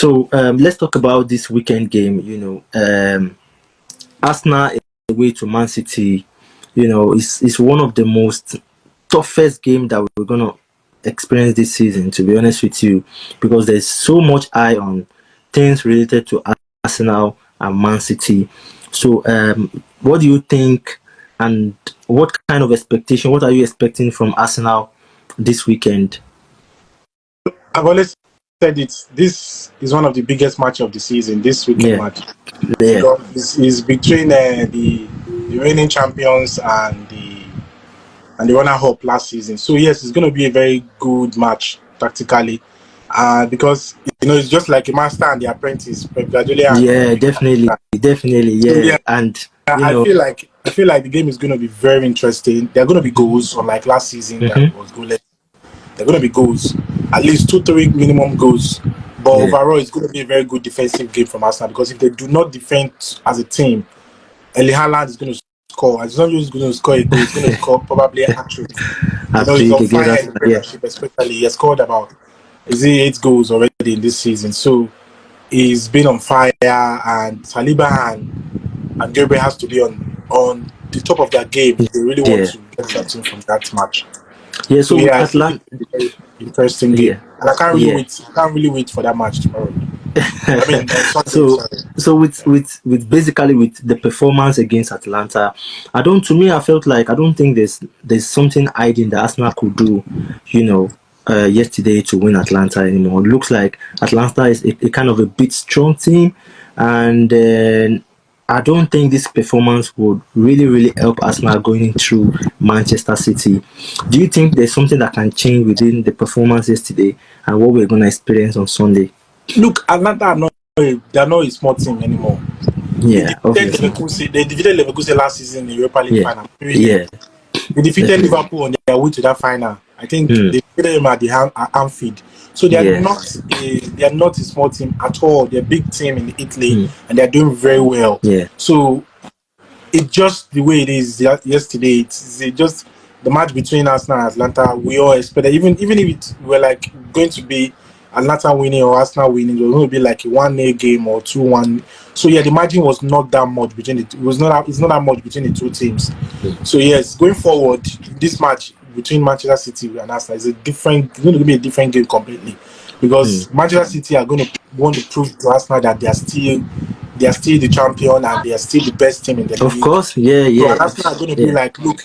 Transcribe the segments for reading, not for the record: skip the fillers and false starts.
So let's talk about this weekend game. Arsenal away to Man City. It's one of the most toughest game that we're gonna experience this season. To be honest with you, because there's so much eye on things related to Arsenal and Man City. So, what do you think, and what kind of expectation? What are you expecting from Arsenal this weekend? I've always said it. This is one of the biggest match of the season. This weekend Yeah, match yeah, because it's between the reigning champions and the runner-up last season. So yes, it's going to be a very good match tactically, because it's just like a master and the apprentice, Pep Guardiola and yeah, Mikel definitely, Arteta. definitely, So yeah, yeah, and I feel like the game is going to be very interesting. There are going to be goals, unlike last season that mhm, was goalless. There are going to be goals, at least 2, 3 minimum goals. But yeah, overall, it's going to be a very good defensive game from Arsenal because if they do not defend as a team, Eli Haaland is going to score. It's not just going to score a goal; he's going to score probably a hat trick. hat He's trick on against fire in the Arsenal, yeah, Premiership, especially. He has scored about 8 goals already in this season. So he's been on fire, and Saliba and Gabriel has to be on the top of their game if they really want yeah, to get something from that match. yeah. So So with yeah, I think Atlanta, it's a very interesting game, yeah, and I can't really yeah. wait. I can't really wait for that match tomorrow. I mean on Sunday. so Sorry. so with basically with the performance against Atlanta, to me I felt like I don't think there's something hiding that Arsenal could do, you know, yesterday to win Atlanta anymore. It looks like Atlanta is a kind of a bit strong team, and then I don't think this performance would really help Arsenal going through Manchester City. Do you think there's something that can change within the performance yesterday and what we're going to experience on Sunday? Look, Atlanta are not a small team anymore. They Yeah, defeated obviously. Leverkusen. They defeated Leverkusen last season in the Europa League Yeah, final. 3-0. yeah, They defeated definitely. Liverpool on their way to that final. I think Mm, they defeated them at the Anfield. So yeah, they are not a small team at all. They're a big team in Italy mm, and they're doing very well. yeah, So it's just the way it is. Yesterday, it's just the match between Arsenal and Atlanta. We all expected, even if it were like going to be Atlanta winning or Arsenal winning, it was going to be like a 1-0 game or 2-1. So yeah, the margin was not that much between it. It was not. It's not that much between the two teams. So yes, going forward, this match between Manchester City and Arsenal is a different. It's going to be a different game completely, mm. because Manchester City are going to want to prove to Arsenal that they are still the champion and they are still the best team in the Of league. course, yeah, So yeah, and Arsenal are going to be yeah. like, look,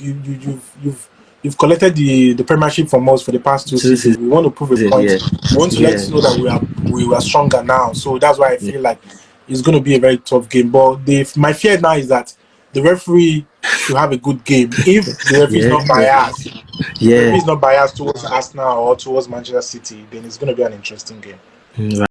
you've collected the Premiership from us for the past 2 seasons. This We want to prove a season, point. yeah, We want to let yeah, you know that we are stronger now. So that's why I yeah, feel like it's going to be a very tough game. But my fear now is that the referee should have a good game. If the referee is yeah, not biased, if the referee yeah. is not biased towards Arsenal or towards Manchester City, then it's going to be an interesting game. Mm,